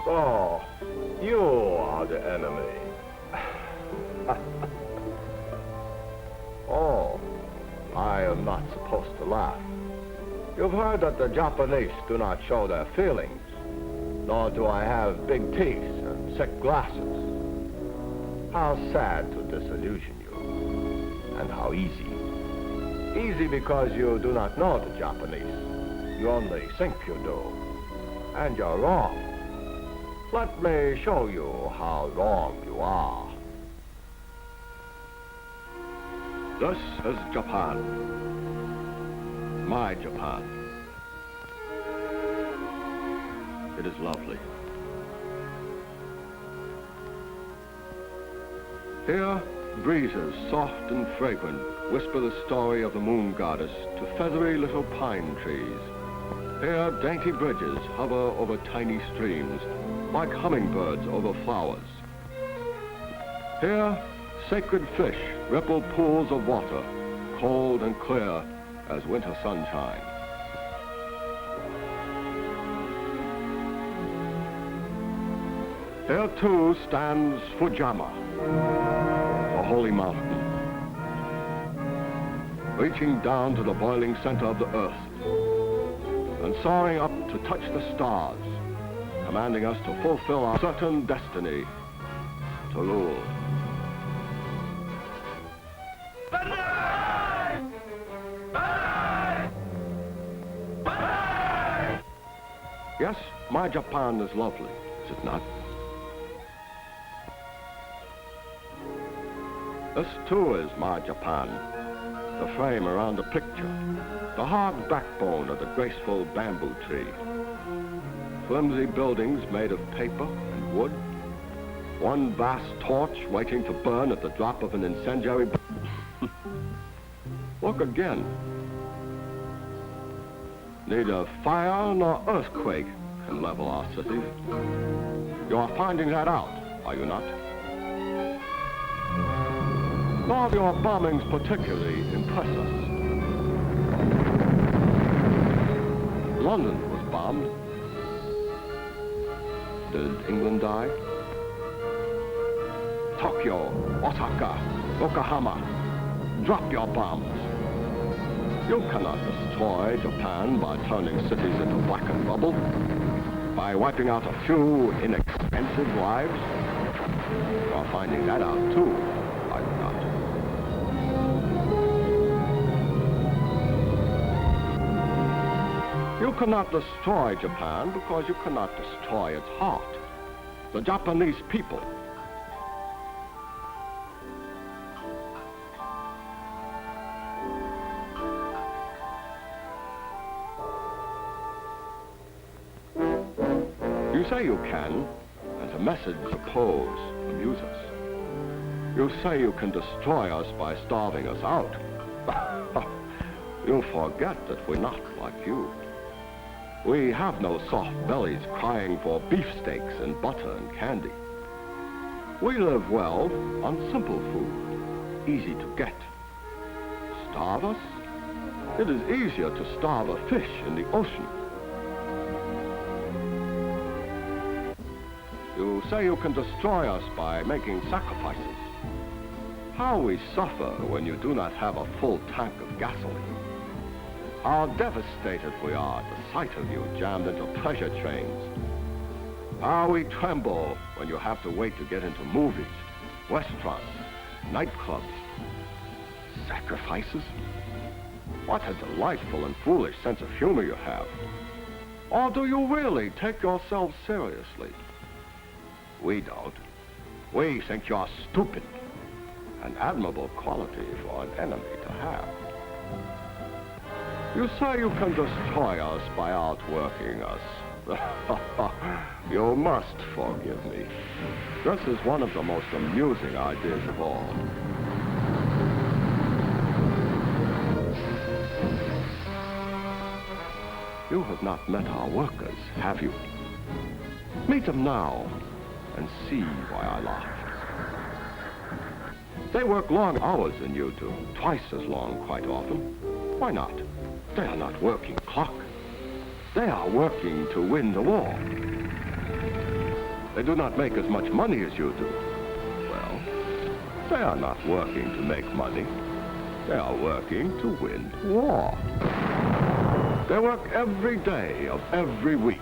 So, you are the enemy. Oh, I am not supposed to laugh. You've heard that the Japanese do not show their feelings, nor do I have big teeth and thick glasses. How sad to disillusion you, and how easy. Easy because you do not know the Japanese. You only think you do, and you're wrong. Let me show you how wrong you are. This is Japan. My Japan. It is lovely. Here, breezes, soft and fragrant, whisper the story of the moon goddess to feathery little pine trees. Here, dainty bridges hover over tiny streams, like hummingbirds over flowers. Here, sacred fish ripple pools of water, cold and clear as winter sunshine. Here too stands Fujiyama, the holy mountain, reaching down to the boiling center of the earth and soaring up to touch the stars, commanding us to fulfill our certain destiny to rule. Yes, my Japan is lovely, is it not? This too is my Japan, the frame around the picture, the hard backbone of the graceful bamboo tree, flimsy buildings made of paper and wood, one vast torch waiting to burn at the drop of an incendiary. Look again. Neither fire nor earthquake can level our cities. You are finding that out, are you not? None of your bombings particularly impress us. London was bombed. Did England die? Tokyo, Osaka, Yokohama, drop your bombs. You cannot destroy Japan by turning cities into blackened rubble, by wiping out a few inexpensive lives. You are finding that out too, are you not? You cannot destroy Japan because you cannot destroy its heart, the Japanese people. You say you can, and the methods oppose amuse us. You say you can destroy us by starving us out. You forget that we're not like you. We have no soft bellies crying for beefsteaks and butter and candy. We live well on simple food, easy to get. Starve us? It is easier to starve a fish in the ocean. You say you can destroy us by making sacrifices. How we suffer when you do not have a full tank of gasoline. How devastated we are at the sight of you jammed into pleasure trains. How we tremble when you have to wait to get into movies, restaurants, nightclubs. Sacrifices? What a delightful and foolish sense of humor you have. Or do you really take yourselves seriously? We don't. We think you're stupid. An admirable quality for an enemy to have. You say you can destroy us by outworking us. You must forgive me. This is one of the most amusing ideas of all. You have not met our workers, have you? Meet them now and see why I laugh. They work long hours than you do, twice as long quite often. Why not? They are not working clock. They are working to win the war. They do not make as much money as you do. Well, they are not working to make money. They are working to win war. They work every day of every week.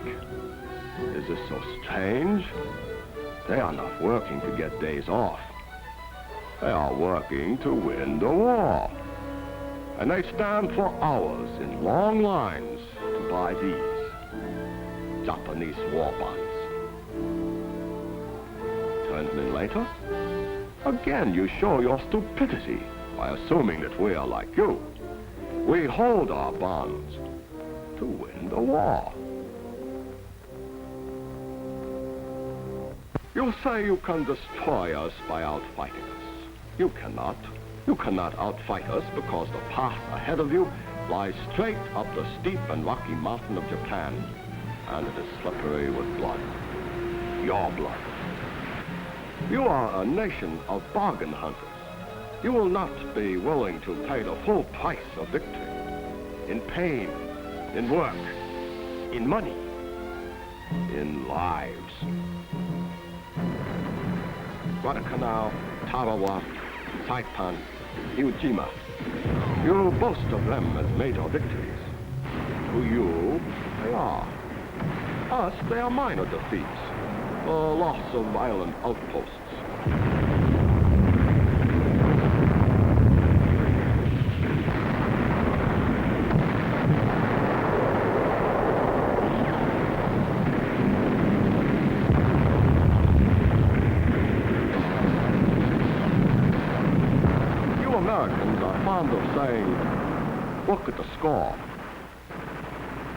Is this so strange? They are not working to get days off. They are working to win the war. And they stand for hours in long lines to buy these Japanese war bonds. Turn them in later. Again, you show your stupidity by assuming that we are like you. We hold our bonds to win the war. You say you can destroy us by outfighting us. You cannot. You cannot outfight us because the path ahead of you lies straight up the steep and rocky mountain of Japan, and it is slippery with blood. Your blood. You are a nation of bargain hunters. You will not be willing to pay the full price of victory in pain, in work, in money, in lives. Guadalcanal, Tarawa, Saipan, Iwo Jima. You boast of them as major victories. To you, they are. Us, they are minor defeats. The loss of island outposts. Americans are fond of saying, look at the score.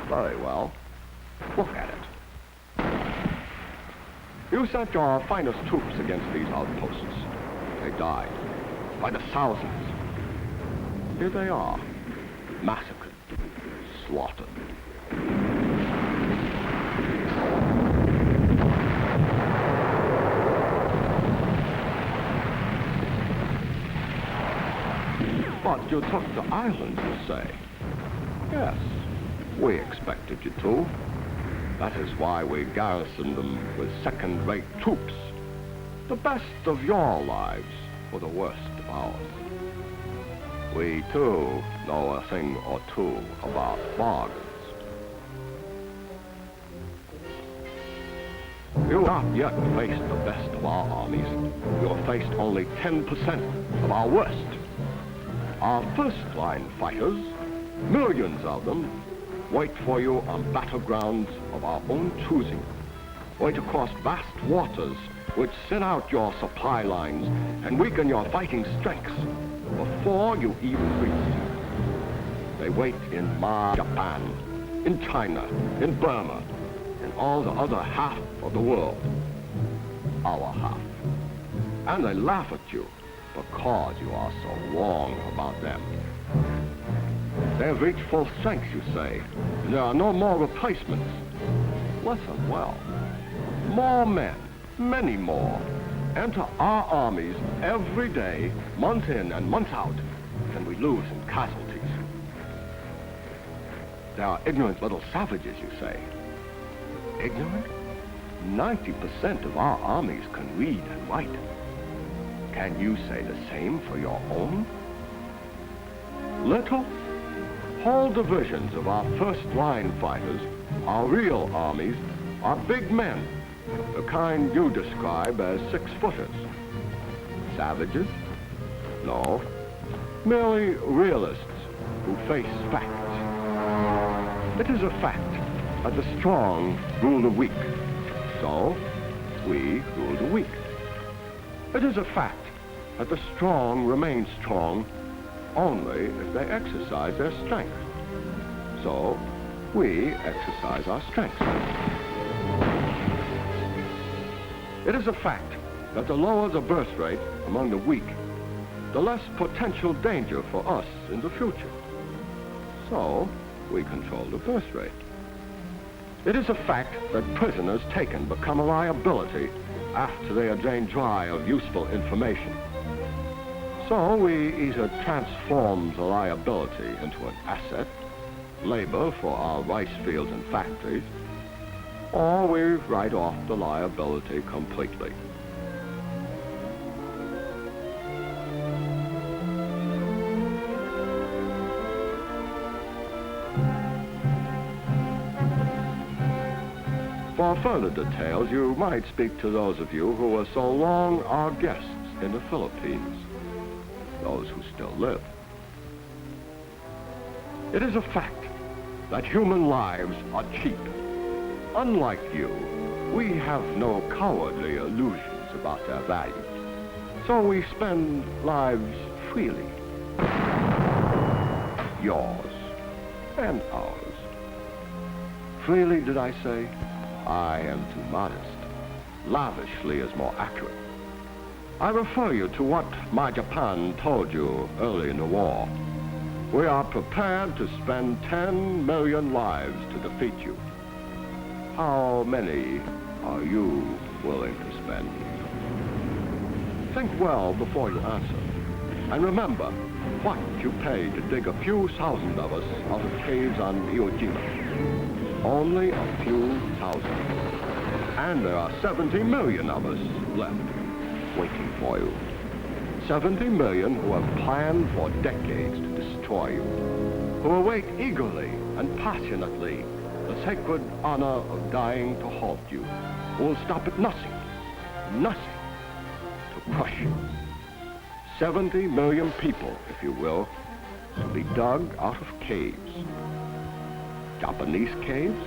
Very well, look at it. You sent your finest troops against these outposts. They died by the thousands. Here they are, massacred, slaughtered. But you took the islands, you say? Yes, we expected you to. That is why we garrisoned them with second-rate troops. The best of your lives for the worst of ours. We, too, know a thing or two about bargains. You have not yet faced the best of our armies. You have faced only 10% of our worst. Our first-line fighters, millions of them, wait for you on battlegrounds of our own choosing. Wait across vast waters which thin out your supply lines and weaken your fighting strengths before you even reach. They wait in Japan, in China, in Burma, and all the other half of the world. Our half. And they laugh at you because you are so wrong about them. They have reached full strength, you say, and there are no more replacements. Listen well. More men, many more, enter our armies every day, month in and month out, than we lose in casualties. They are ignorant little savages, you say. Ignorant? 90% of our armies can read and write. Can you say the same for your own? Little, whole divisions of our first-line fighters, our real armies, are big men, the kind you describe as six-footers. Savages? No, merely realists who face facts. It is a fact that the strong rule the weak, so we rule the weak. It is a fact that the strong remain strong only if they exercise their strength. So, we exercise our strength. It is a fact that the lower the birth rate among the weak, the less potential danger for us in the future. So, we control the birth rate. It is a fact that prisoners taken become a liability after they are drained dry of useful information. So we either transform the liability into an asset, labor for our rice fields and factories, or we write off the liability completely. For further details, you might speak to those of you who were so long our guests in the Philippines, those who still live. It is a fact that human lives are cheap. Unlike you, we have no cowardly illusions about their value, so we spend lives freely. Yours and ours. Freely, did I say? I am too modest. Lavishly is more accurate. I refer you to what my Japan told you early in the war. We are prepared to spend 10 million lives to defeat you. How many are you willing to spend? Think well before you answer. And remember what you paid to dig a few thousand of us out of caves on Iwo Jima. Only a few thousand. And there are 70 million of us left, waiting for you. 70 million who have planned for decades to destroy you, who await eagerly and passionately the sacred honor of dying to halt you, who will stop at nothing to crush you. 70 million people, if you will, to be dug out of caves. Japanese caves?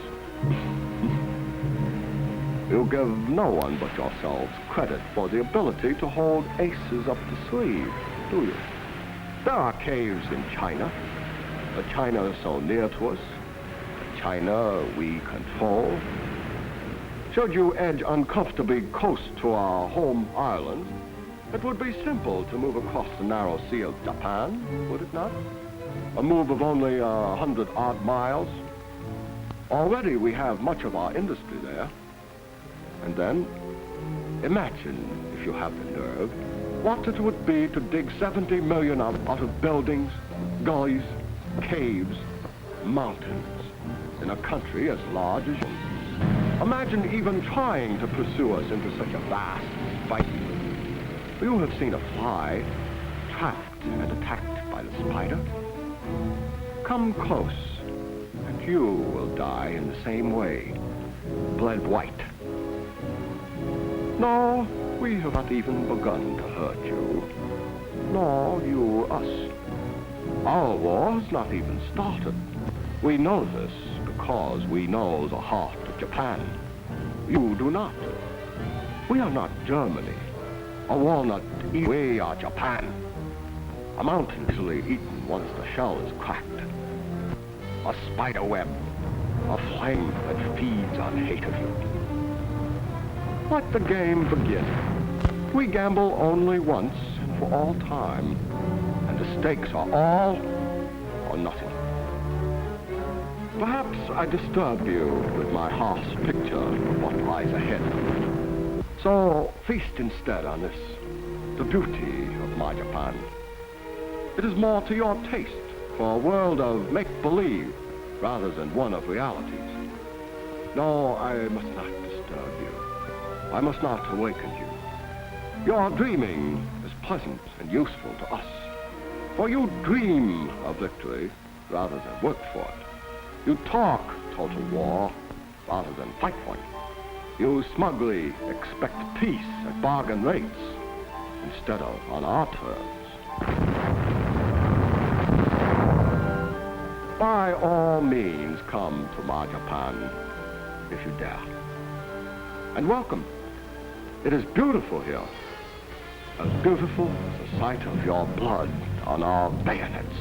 You give no one but yourselves credit for the ability to hold aces up the sleeve, do you? There are caves in China. The China is so near to us. The China we control. Should you edge uncomfortably close to our home island, it would be simple to move across the narrow sea of Japan, would it not? A move of only 100-odd miles. Already we have much of our industry there. And then, imagine, if you have the nerve, what it would be to dig 70 million out of buildings, gullies, caves, mountains, in a country as large as yours. Imagine even trying to pursue us into such a vast fight. You have seen a fly trapped and attacked by the spider. Come close, and you will die in the same way, bled white. No, we have not even begun to hurt you, nor you us. Our war has not even started. We know this because we know the heart of Japan. You do not. We are not Germany, a walnut. We are Japan. A mountain easily eaten once the shell is cracked. A spider web, a flame that feeds on hate of you. Let the game begin. We gamble only once for all time, and the stakes are all or nothing. Perhaps I disturbed you with my harsh picture of what lies ahead. So feast instead on this, the beauty of my Japan. It is more to your taste for a world of make-believe rather than one of realities. No, I must not disturb you. I must not awaken you. Your dreaming is pleasant and useful to us, for you dream of victory rather than work for it. You talk total war rather than fight for it. You smugly expect peace at bargain rates instead of on our terms. By all means, come to my Japan, if you dare. And welcome. It is beautiful here. As beautiful as the sight of your blood on our bayonets.